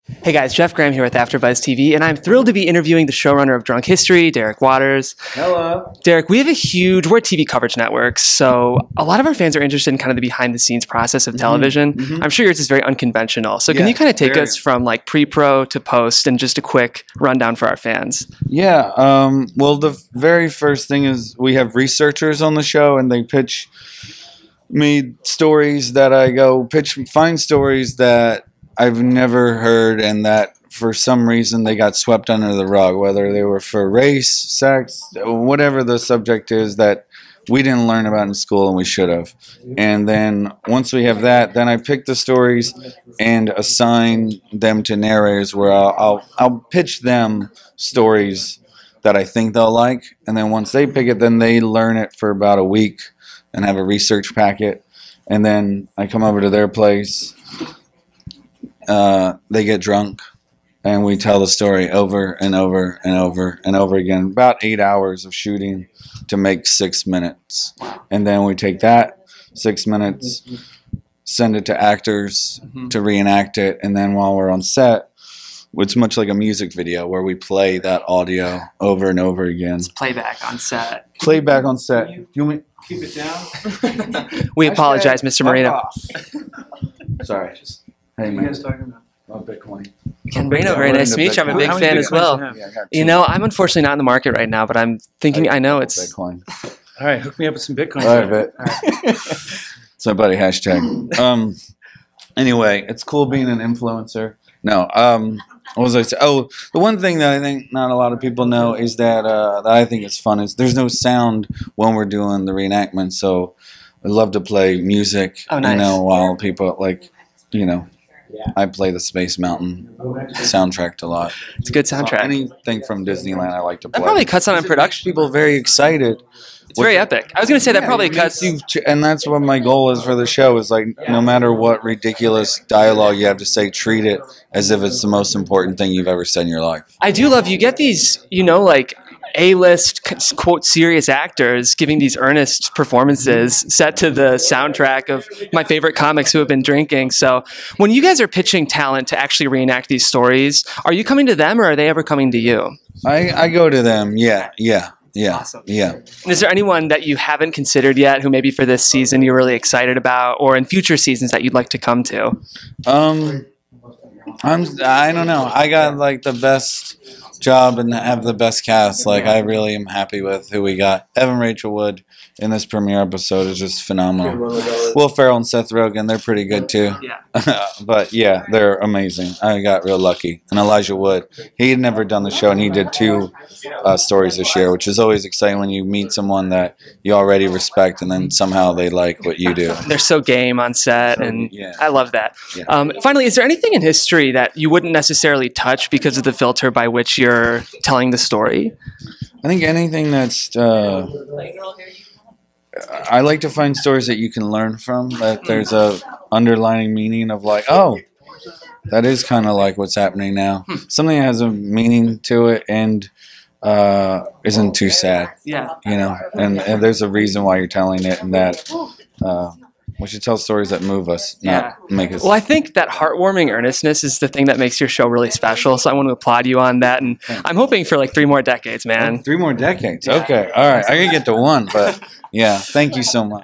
Hey guys, Jeff Graham here with AfterBuzz TV, and I'm thrilled to be interviewing the showrunner of Drunk History, Derek Waters. Hello. Derek, we're a TV coverage network, so a lot of our fans are interested in kind of the behind-the-scenes process of television. I'm sure yours is very unconventional. So can you kind of take us from like pre-pro to post and just a quick rundown for our fans? Yeah. Well, the very first thing is we have researchers on the show, and they pitch me stories that I go find stories that I've never heard and that for some reason they got swept under the rug, whether they were for race, sex, whatever the subject is that we didn't learn about in school and we should have. And then once we have that, then I pick the stories and assign them to narrators where I'll pitch them stories that I think they'll like. And then once they pick it, then they learn it for about a week and have a research packet. And then I come over to their place. They get drunk, and we tell the story over and over and over and over again. About 8 hours of shooting to make 6 minutes. And then we take that 6 minutes, send it to actors to reenact it, and then while we're on set, it's much like a music video where we play that audio over and over again. It's playback on set. Playback on set. You want me to keep it down? We apologize, Mr. Moreno. Sorry. Hey, man. What are you guys talking about? Oh, Bitcoin. Ken Moreno, very nice to meet you. I'm a big fan as well. You know, I'm unfortunately not in the market right now, but I'm thinking, I know it's... Bitcoin. All right, hook me up with some Bitcoin. All right. So, buddy, hashtag. Anyway, it's cool being an influencer. No, what was I saying? Oh, the one thing that I think not a lot of people know is that, that I think is fun is there's no sound when we're doing the reenactment, so I love to play music, you know, while people, like, you know, I play the Space Mountain soundtrack a lot. It's a good soundtrack. So anything from Disneyland I like to play. That probably cuts on in production. People very excited. It's very epic. I was going to say that probably cuts. And that's what my goal is for the show is like no matter what ridiculous dialogue you have to say, treat it as if it's the most important thing you've ever said in your life. I do love you get these, you know, like A-list, quote, serious actors giving these earnest performances set to the soundtrack of my favorite comics who have been drinking. So when you guys are pitching talent to actually reenact these stories, are you coming to them or are they ever coming to you? I go to them. Yeah. Awesome. Yeah. And is there anyone that you haven't considered yet who maybe for this season you're really excited about or in future seasons that you'd like to come to? I don't know. I got like the best job and have the best cast. Like I really am happy with who we got. Evan Rachel Wood in this premiere episode is just phenomenal. Will Ferrell and Seth Rogen, they're pretty good too. Yeah. But yeah, they're amazing. I got real lucky. And Elijah Wood, he had never done the show and he did 2 stories this year, which is always exciting when you meet someone that you already respect and then somehow they like what you do. They're so game on set and yeah. I love that. Yeah. Finally, is there anything in history that you wouldn't necessarily touch because of the filter by which you're telling the story? I think anything that's I like to find stories that you can learn from, that there's a underlining meaning of like, oh, that is kind of like what's happening now. Something that has a meaning to it and isn't too sad. Yeah. You know, and there's a reason why you're telling it, and that we should tell stories that move us, not make us. Well, I think that heartwarming earnestness is the thing that makes your show really special. So I want to applaud you on that. And I'm hoping for like 3 more decades, man. 3 more decades. Okay. All right. I can get to 1, but yeah, thank you so much.